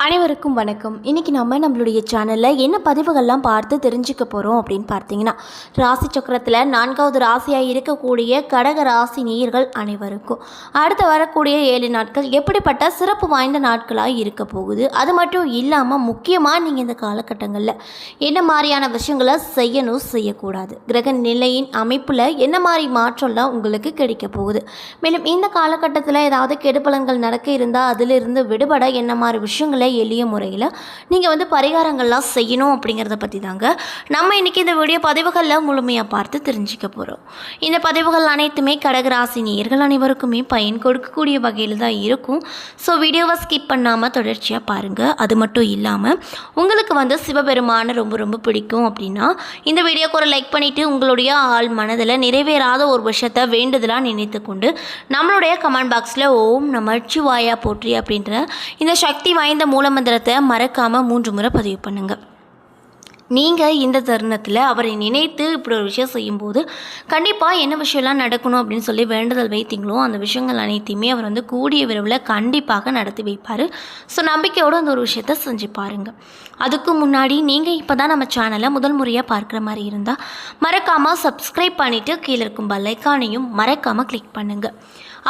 அனைவருக்கும் வணக்கம். இன்றைக்கி நம்மளுடைய சேனலில் என்ன பதிவுகள்லாம் பார்த்து தெரிஞ்சுக்க போகிறோம் அப்படின்னு பார்த்தீங்கன்னா, ராசி சக்கரத்தில் 4வது ராசியாக இருக்கக்கூடிய கடக ராசி நேயர்கள் அனைவருக்கும் அடுத்து வரக்கூடிய 7 நாட்கள் எப்படிப்பட்ட சிறப்பு வாய்ந்த நாட்களாக இருக்க போகுது. அது மட்டும் இல்லாமல் முக்கியமாக நீங்கள் இந்த காலகட்டங்களில் என்ன மாதிரியான விஷயங்களை செய்யணும், செய்யக்கூடாது, கிரக நிலையின் அமைப்பில் என்ன மாதிரி மாற்றம்லாம் உங்களுக்கு கிடைக்க போகுது, மேலும் இந்த காலகட்டத்தில் ஏதாவது கெடுபலன்கள் நடக்க இருந்தால் அதிலிருந்து விடுபட என்ன மாதிரி விஷயங்களை எளிய முறையில் நீங்கள் பரிகாரங்கள்லாம் செய்யணும் அப்படிங்கிறத பற்றி தாங்க நம்ம இன்றைக்கி இந்த வீடியோ பதிவுகளில் முழுமையாக பார்த்து தெரிஞ்சுக்க போகிறோம். இந்த பதிவுகள் அனைத்துமே கடகராசி நேயர்கள் அனைவருக்குமே பயன் கொடுக்கக்கூடிய வகையில் தான் இருக்கும். ஸோ வீடியோவை ஸ்கிப் பண்ணாமல் தொடர்ச்சியாக பாருங்கள். அது மட்டும் இல்லாமல் உங்களுக்கு சிவபெருமானை ரொம்ப ரொம்ப பிடிக்கும் அப்படின்னா இந்த வீடியோக்கு ஒரு லைக் பண்ணிவிட்டு உங்களுடைய ஆள் மனதில் நிறைவேறாத ஒரு விஷயத்தை வேண்டுதலாக நினைத்து கொண்டு நம்மளுடைய கமெண்ட் பாக்ஸில் ஓம் நமச்சிவாயா போற்றி அப்படின்ற இந்த சக்தி வாய்ந்த மூலமந்திரத்தை மறக்காமல் 3 முறை பதிவு பண்ணுங்கள். நீங்கள் இந்த தருணத்தில் அவரை நினைத்து இப்படி ஒரு விஷயம் செய்யும்போது கண்டிப்பாக என்ன விஷயம்லாம் நடக்கணும் அப்படின்னு சொல்லி வேண்டுதல் வைத்தீங்களோ அந்த விஷயங்கள் அனைத்தையுமே அவர் கூடிய விரைவில் கண்டிப்பாக நடத்தி வைப்பார். ஸோ நம்பிக்கையோடு அந்த ஒரு விஷயத்தை செஞ்சு பாருங்கள். அதுக்கு முன்னாடி நீங்கள் இப்போ தான் நம்ம சேனலை முதல் முறையாக பார்க்குற மாதிரி இருந்தால் மறக்காமல் சப்ஸ்கிரைப் பண்ணிவிட்டு கீழே இருக்கும் பெல் ஐகானையும் மறக்காமல் கிளிக் பண்ணுங்கள்.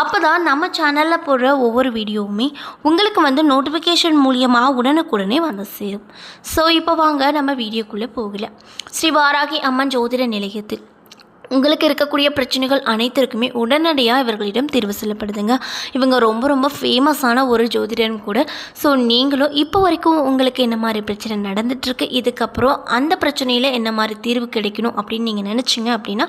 அப்போ தான் நம்ம சேனலில் போடுற ஒவ்வொரு வீடியோவுமே உங்களுக்கு நோட்டிஃபிகேஷன் மூலியமாக உடனுக்குடனே வந்து சேரும். ஸோ இப்போ வாங்க நம்ம வீடியோக்குள்ளே போகல. ஸ்ரீ வாராகி அம்மன் ஜோதிட நிலையத்தில் உங்களுக்கு இருக்கக்கூடிய பிரச்சனைகள் அனைத்திற்குமே உடனடியாக இவர்களிடம் தீர்வு சொல்லப்படுதுங்க. இவங்க ரொம்ப ரொம்ப ஃபேமஸான ஒரு ஜோதிடரும் கூட. ஸோ நீங்களும் இப்போ வரைக்கும் உங்களுக்கு என்ன மாதிரி பிரச்சனை நடந்துகிட்ருக்கு, இதுக்கப்புறம் அந்த பிரச்சனையில் என்ன மாதிரி தீர்வு கிடைக்கணும் அப்படின்னு நீங்கள் நினச்சிங்க அப்படின்னா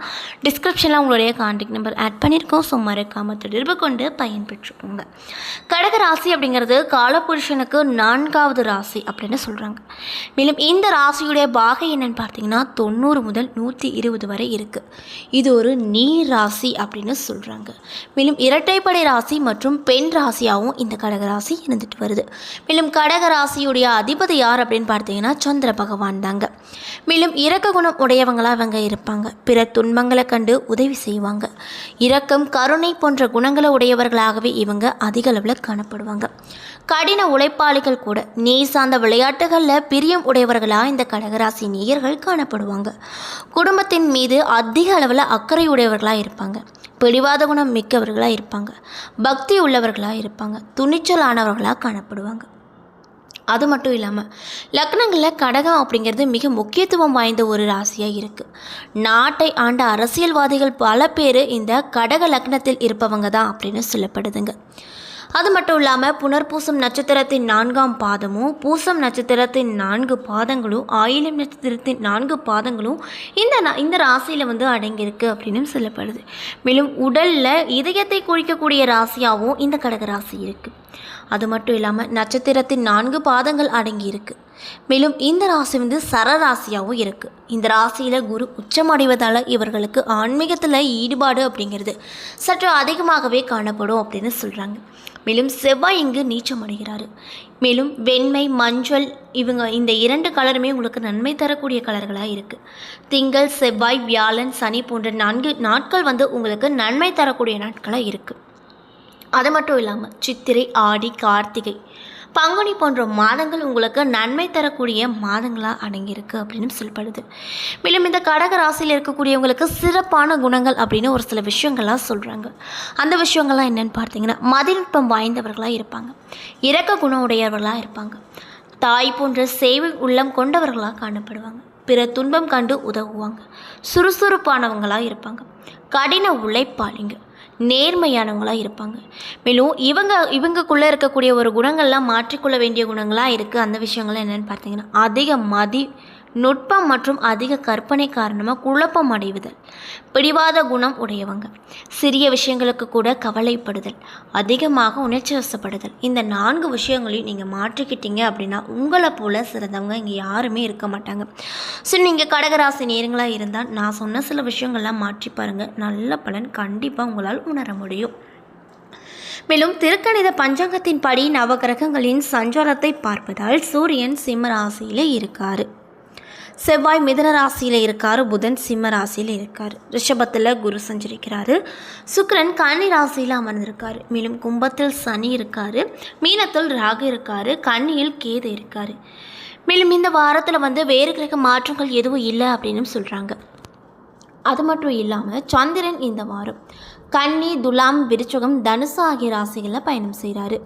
டிஸ்கிரிப்ஷனில் உங்களுடைய கான்டாக்ட் நம்பர் ஆட் பண்ணியிருக்கோம். ஸோ மறக்காமல் தொடர்பு கொண்டு பயன்பெற்றுக்கோங்க. கடக ராசி அப்படிங்கிறது காலபுருஷனுக்கு 4வது ராசி அப்படின்னு சொல்கிறாங்க. மேலும் இந்த ராசியுடைய பாகை என்னென்னு பார்த்தீங்கன்னா 90 முதல் 120 வரை இருக்குது. இது ஒரு நீர் ராசி அப்படின்னு சொல்கிறாங்க. மேலும் இரட்டைப்படை ராசி மற்றும் பெண் ராசியாகவும் இந்த கடகராசி இருந்துட்டு வருது. மேலும் கடகராசியுடைய அதிபதி யார் அப்படின்னு பார்த்தீங்கன்னா சந்திர பகவான் தாங்க. மேலும் இரக்க குணம் உடையவங்களாக இவங்க இருப்பாங்க. பிற துன்பங்களை கண்டு உதவி செய்வாங்க. இரக்கம், கருணை போன்ற குணங்களை உடையவர்களாகவே இவங்க அதிக அளவில் காணப்படுவாங்க. கடின உழைப்பாளிகள் கூட. நெய் சார்ந்த விளையாட்டுகளில் பிரியம் உடையவர்களாக இந்த கடகராசி நேயர்கள் காணப்படுவாங்க. குடும்பத்தின் மீது அதிக அளவில் அக்கறை உடையவர்களாக இருப்பாங்க. பிடிவாத குணம் மிக்கவர்களாக இருப்பாங்க. பக்தி உள்ளவர்களாக இருப்பாங்க. துணிச்சலானவர்களாக காணப்படுவாங்க. அது மட்டும் இல்லாமல் லக்னங்களில் கடகம் அப்படிங்கிறது மிக முக்கியத்துவம் வாய்ந்த ஒரு ராசியாக இருக்குது. நாட்டை ஆண்ட அரசியல்வாதிகள் பல பேர் இந்த கடக லக்னத்தில் இருப்பவங்க தான் அப்படின்னு சொல்லப்படுதுங்க. அது மட்டும் இல்லாமல் புனர்பூசம் நட்சத்திரத்தின் 4ஆம் பாதமும், பூசம் நட்சத்திரத்தின் 4 பாதங்களும், ஆயிலம் நட்சத்திரத்தின் 4 பாதங்களும் இந்த ராசியில் அடங்கியிருக்கு அப்படின்னு சொல்லப்படுது. மேலும் உடலில் இதயத்தை குறிக்கக்கூடிய ராசியாகவும் இந்த கடக ராசி இருக்குது. அது மட்டும் இல்லாமல் நட்சத்திரத்தின் 4 பாதங்கள் அடங்கியிருக்கு. மேலும் இந்த ராசி சரராசியாகவும் இருக்குது. இந்த ராசியில் குரு உச்சமடைவதால் இவர்களுக்கு ஆன்மீகத்தில் ஈடுபாடு அப்படிங்கிறது சற்று அதிகமாகவே காணப்படும் அப்படின்னு சொல்கிறாங்க. மேலும் செவ்வாய் இங்கு நீச்சம் அடைகிறாரு. மேலும் வெண்மை, மஞ்சள் இந்த 2 கலருமே உங்களுக்கு நன்மை தரக்கூடிய கலர்களாக இருக்குது. திங்கள், செவ்வாய், வியாழன், சனி போன்ற 4 நாட்கள் உங்களுக்கு நன்மை தரக்கூடிய நாட்களாக இருக்குது. அது மட்டும் இல்லாமல் சித்திரை, ஆடி, கார்த்திகை, பங்குனி போன்ற மாதங்கள் உங்களுக்கு நன்மை தரக்கூடிய மாதங்களாக அடங்கியிருக்கு அப்படின்னு சொல்லப்படுது. மேலும் இந்த கடக ராசியில் இருக்கக்கூடியவங்களுக்கு சிறப்பான குணங்கள் அப்படின்னு ஒரு சில விஷயங்கள்லாம் சொல்கிறாங்க. அந்த விஷயங்கள்லாம் என்னென்னு பார்த்தீங்கன்னா மதிநுட்பம் வாய்ந்தவர்களாக இருப்பாங்க. இரக்க குணம் உடையவர்களாக இருப்பாங்க. தாய் போன்ற சேவை உள்ளம் கொண்டவர்களாக காணப்படுவாங்க. பிற துன்பம் கண்டு உதவுவாங்க. சுறுசுறுப்பானவங்களாக இருப்பாங்க. கடின உழைப்பாளிங்க, நேர்மையானவங்களாக இருப்பாங்க. மேலும் இவங்களுக்குள்ளே இருக்கக்கூடிய ஒரு குணங்கள்லாம் மாற்றிக்கொள்ள வேண்டிய குணங்களாக இருக்குது. அந்த விஷயங்கள்லாம் என்னென்னு பார்த்தீங்கன்னா அதிக நுட்பம் மற்றும் அதிக கற்பனை காரணமாக குழப்பம் அடைவுதல், பிடிவாத குணம் உடையவங்க, சிறிய விஷயங்களுக்கு கூட கவலைப்படுதல், அதிகமாக உணர்ச்சி வசப்படுதல். இந்த 4 விஷயங்களையும் நீங்கள் மாற்றிக்கிட்டீங்க அப்படின்னா உங்களை போல் சிறந்தவங்க இங்கே யாருமே இருக்க மாட்டாங்க. ஸோ நீங்கள் கடகராசி நேரங்களாக இருந்தால் நான் சொன்ன சில விஷயங்கள்லாம் மாற்றி பாருங்கள். நல்ல பலன் கண்டிப்பாக உங்களால் உணர முடியும். மேலும் திருக்கணித பஞ்சாங்கத்தின் படி நவகிரகங்களின் சஞ்சாரத்தை பார்ப்பதால் சூரியன் சிம்ம ராசியில் இருக்கார். செவ்வாய் மிதுன ராசியில் இருக்கார், புதன் சிம்ம ராசியில் இருக்கார், ரிஷபத்தில் குரு சஞ்சரிக்கிறாரு, சுக்கிரன் கன்னி ராசியில் அமர்ந்திருக்காரு, மேலும் கும்பத்தில் சனி இருக்கார், மீனத்தில் ராகு இருக்கார், கன்னியில் கேது இருக்கார். மேலும் இந்த வாரத்தில் வேறு கிரக மாற்றங்கள் எதுவும் இல்லை அப்படின்னு சொல்கிறாங்க. அது மட்டும் இல்லாமல் சந்திரன் இந்த வாரம் கன்னி, துலாம், விருச்சகம், தனுசு ஆகிய ராசிகளில் பயணம் செய்கிறாரு.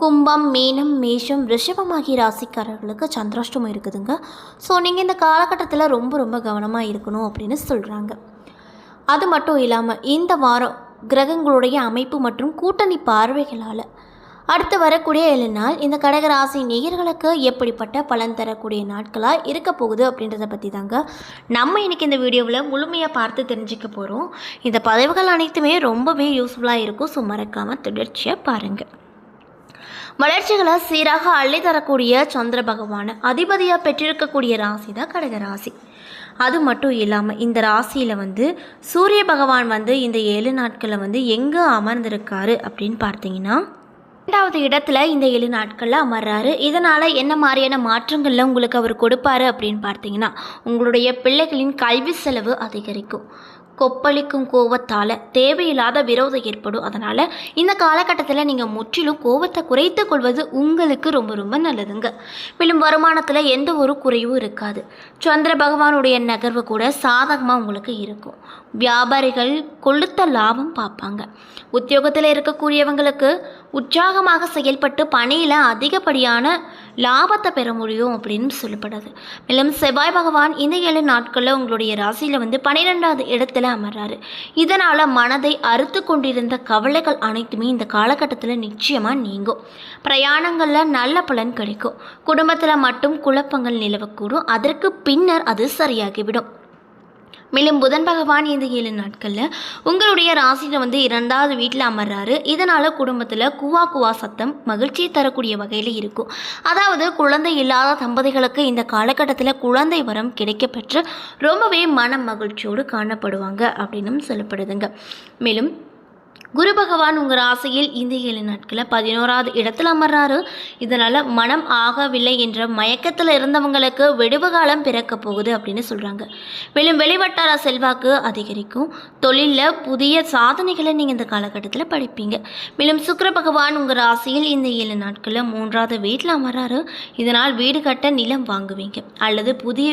கும்பம், மீனம், மேஷம், ரிஷபம் ஆகிய ராசிக்காரர்களுக்கு சந்திராஷ்டமம் இருக்குதுங்க. ஸோ நீங்கள் இந்த காலகட்டத்தில் ரொம்ப ரொம்ப கவனமாக இருக்கணும் அப்படின்னு சொல்கிறாங்க. அது மட்டும் இல்லாமல் இந்த வாரம் கிரகங்களுடைய அமைப்பு மற்றும் கூட்டணி பார்வைகளால் அடுத்து வரக்கூடிய 7 நாள் இந்த கடகராசி நேயர்களுக்கு எப்படிப்பட்ட பலன் தரக்கூடிய நாட்களாக இருக்க போகுது அப்படின்றத பற்றி தாங்க நம்ம இன்றைக்கி இந்த வீடியோவில் முழுமையாக பார்த்து தெரிஞ்சுக்க போகிறோம். இந்த பதிவுகள் அனைத்துமே ரொம்பவே யூஸ்ஃபுல்லாக இருக்கும். ஸோ மறக்காமல் தொடர்ச்சியாக பாருங்கள். வளர்ச்சிகளை சீராக அள்ளி தரக்கூடிய சந்திர பகவானை அதிபதியாக பெற்றிருக்கக்கூடிய ராசி தான் கடகராசி. அது மட்டும் இல்லாமல் இந்த ராசியில் சூரிய பகவான் இந்த 7 நாட்களில் எங்கே அமர்ந்திருக்காரு அப்படின்னு பார்த்தீங்கன்னா 2வது இடத்துல இந்த 7 நாட்களில் அமர்றாரு. இதனால் என்ன மாதிரியான மாற்றங்களில் உங்களுக்கு அவர் கொடுப்பாரு அப்படின்னு பார்த்தீங்கன்னா, உங்களுடைய பிள்ளைகளின் கல்வி செலவு அதிகரிக்கும். கொப்பளிக்கும் கோபத்தால் தேவையில்லாத விரோதம் ஏற்படும். அதனால் இந்த காலகட்டத்தில் நீங்கள் முற்றிலும் கோபத்தை குறைத்து கொள்வது உங்களுக்கு ரொம்ப ரொம்ப நல்லதுங்க. மேலும் வருமானத்தில் எந்த ஒரு குறைவும் இருக்காது. சந்திர பகவானுடைய நகர்வு கூட சாதகமாக உங்களுக்கு இருக்கும். வியாபாரிகள் கொளுத்த லாபம் பார்ப்பாங்க. உத்தியோகத்தில் இருக்கக்கூடியவங்களுக்கு உற்சாகமாக செயல்பட்டு பணியில் அதிகப்படியான லாபத்தை பெற முடியும் அப்படின்னு சொல்லப்படுது. மேலும் செவ்வாய் பகவான் இந்த 7 நாட்களில் உங்களுடைய ராசியில் 12வது இடத்துல அமர்றாரு. இதனால் மனதை அறுத்து கொண்டிருந்த கவலைகள் அனைத்துமே இந்த காலகட்டத்தில் நிச்சயமாக நீங்கும். பிரயாணங்களில் நல்ல பலன் கிடைக்கும். குடும்பத்தில் மட்டும் குழப்பங்கள் நிலவக்கூடும். அதற்கு பின்னர் அது சரியாகிவிடும். மேலும் புதன் பகவான் இந்த 7 நாட்களில் உங்களுடைய ராசியில் 2வது வீட்டில் அமர்றாரு. இதனால் குடும்பத்தில் குவா சத்தம் மகிழ்ச்சியை தரக்கூடிய வகையில் இருக்கும். அதாவது குழந்தை இல்லாத தம்பதிகளுக்கு இந்த காலகட்டத்தில் குழந்தை வரம் கிடைக்கப்பெற்று ரொம்பவே மன மகிழ்ச்சியோடு காணப்படுவாங்க அப்படின்னும் சொல்லப்படுதுங்க. மேலும் குரு பகவான் உங்கள் ராசியில் இந்த 7 நாட்களில் 11வது இடத்துல அமர்றாரு. இதனால் மனம் ஆகவில்லை என்ற மயக்கத்தில் இருந்தவங்களுக்கு விடுவு காலம் பிறக்க போகுது அப்படின்னு சொல்கிறாங்க. மேலும் வெளிவட்டார செல்வாக்கு அதிகரிக்கும். தொழிலில் புதிய சாதனைகளை நீங்கள் இந்த காலகட்டத்தில் படிப்பீங்க. மேலும் சுக்கிர பகவான் உங்கள் ராசியில் இந்த 7 நாட்களில் 3வது வீட்டில் அமர்றாரு. இதனால் வீடு கட்ட நிலம் வாங்குவீங்க அல்லது புதிய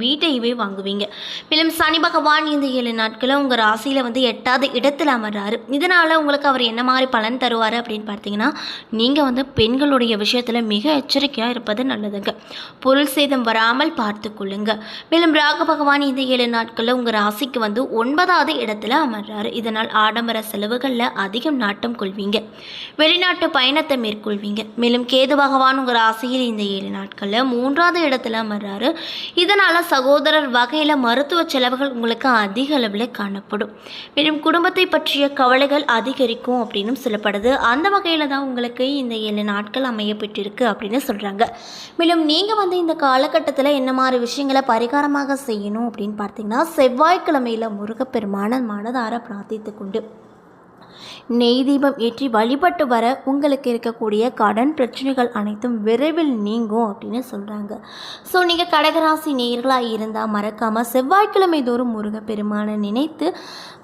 வீட்டையவே வாங்குவீங்க. மேலும் சனி பகவான் இந்த 7 நாட்களில் உங்கள் ராசியில் 8வது இடத்தில் அமர்றாரு. இதனால் உங்களுக்கு அவர் என்ன மாதிரி பலன் தருவார் அப்படின்னு பார்த்தீங்கன்னா, நீங்கள் பெண்களுடைய விஷயத்தில் மிக எச்சரிக்கையாக இருப்பது நல்லதுங்க. பொருள் சேதம் வராமல் பார்த்து கொள்ளுங்க. மேலும் ராகு பகவான் இந்த 7 நாட்களில் உங்கள் ராசிக்கு 9வது இடத்துல அமர்றாரு. இதனால் ஆடம்பர செலவுகளில் அதிகம் நாட்டம் கொள்வீங்க. வெளிநாட்டு பயணத்தை மேற்கொள்வீங்க. மேலும் கேது பகவான் உங்கள் ராசியில் இந்த 7 நாட்களில் 3வது இடத்துல அமர்றாரு. இதனால் சகோதரர் வகையில் மருத்துவ செலவுகள் உங்களுக்கு அதிக அளவில் காணப்படும். மேலும் குடும்பத்தை பற்றிய கவலைகள் அதிகரிக்கும் அப்படின்னு சொல்லப்படுது. அந்த வகையில் தான் உங்களுக்கு இந்த 7 நாட்கள் அமையப்பட்டிருக்கு அப்படின்னு சொல்கிறாங்க. மேலும் நீங்கள் இந்த காலகட்டத்தில் என்ன மாதிரி விஷயங்களை பரிகாரமாக செய்யணும் அப்படின்னு பார்த்தீங்கன்னா, செவ்வாய்க்கிழமையில் முருகப்பெருமான மனதார பிரார்த்தித்து கொண்டு நெய் தீபம் ஏற்றி வழிபட்டு வர உங்களுக்கு இருக்கக்கூடிய கடன் பிரச்சனைகள் அனைத்தும் விரைவில் நீங்கும் அப்படின்னு சொல்கிறாங்க. ஸோ நீங்கள் கடகராசி நேயர்களாக இருந்தால் மறக்காமல் செவ்வாய்க்கிழமை தோறும் முருகப்பெருமானை நினைத்து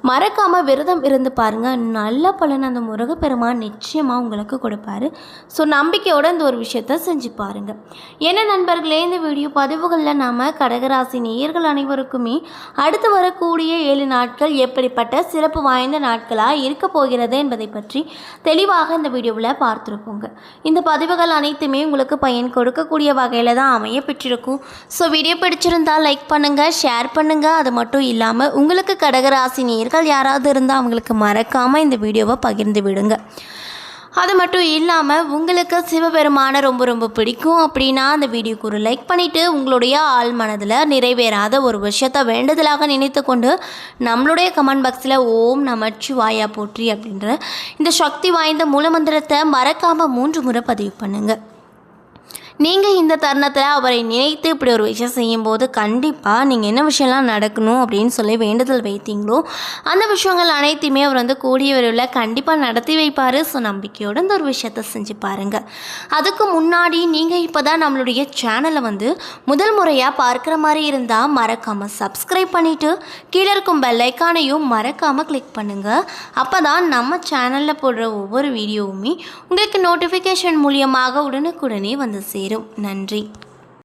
மறக்காமல் விரதம் இருந்து பாருங்கள். நல்ல பலன் அந்த முருகப்பெருமான் நிச்சயமாக உங்களுக்கு கொடுப்பாரு. ஸோ நம்பிக்கையோடு இந்த ஒரு விஷயத்த செஞ்சு பாருங்கள். என்ன நண்பர்களே, இந்த வீடியோ பதிவுகளில் நாம் கடகராசி நேயர்கள் அனைவருக்குமே அடுத்து வரக்கூடிய 7 நாட்கள் எப்படிப்பட்ட சிறப்பு வாய்ந்த நாட்களாக இருக்க போகிறது என்பதை பற்றி தெளிவாக இந்த வீடியோவில் பார்த்துருப்போங்க. இந்த பதிவுகள் அனைத்துமே உங்களுக்கு பயன் கொடுக்கக்கூடிய வகையில் தான் அமைய பெற்றிருக்கும். ஸோ வீடியோ பிடிச்சிருந்தால் லைக் பண்ணுங்கள், ஷேர் பண்ணுங்கள். அது மட்டும் இல்லாமல் உங்களுக்கு கடகராசி நேயர்கள் யாராவது இருந்தால் அவங்களுக்கு மறக்காமல் இந்த வீடியோவை பகிர்ந்து விடுங்க. அது மட்டும் இல்லாமல் உங்களுக்கு சிவபெருமானை ரொம்ப ரொம்ப பிடிக்கும் அப்படின்னா அந்த வீடியோக்கு ஒரு லைக் பண்ணிவிட்டு உங்களுடைய ஆள் மனதில் நிறைவேறாத ஒரு விஷயத்தை வேண்டுதலாக நினைத்து கொண்டு நம்மளுடைய கமெண்ட் பாக்ஸில் ஓம் நமச்சிவாயா போற்றி அப்படின்ற இந்த சக்தி வாய்ந்த மூலமந்திரத்தை மறக்காமல் 3 முறை பதிவு பண்ணுங்கள். நீங்கள் இந்த தருணத்தில் அவரை நினைத்து இப்படி ஒரு விஷயம் செய்யும்போது கண்டிப்பாக நீங்கள் என்ன விஷயம்லாம் நடக்கணும் அப்படின்னு சொல்லி வேண்டுதல் வைத்தீங்களோ அந்த விஷயங்கள் அனைத்தையுமே அவர் வந்து கூடிய விரைவில் கண்டிப்பாக நடத்தி வைப்பார். ஸோ நம்பிக்கையோடு இந்த ஒரு விஷயத்தை செஞ்சு பாருங்கள். அதுக்கு முன்னாடி நீங்கள் இப்போ தான் நம்மளுடைய சேனலை வந்து முதல் முறையாக பார்க்குற மாதிரி இருந்தால் மறக்காமல் சப்ஸ்கிரைப் பண்ணிவிட்டு கீழே இருக்கும் பெல் ஐக்கானையும் மறக்காமல் கிளிக் பண்ணுங்கள். அப்போ தான் நம்ம சேனலில் போடுற ஒவ்வொரு வீடியோவுமே உங்களுக்கு நோட்டிஃபிகேஷன் மூலியமாக உடனுக்குடனே வந்து சேரும். நன்றி.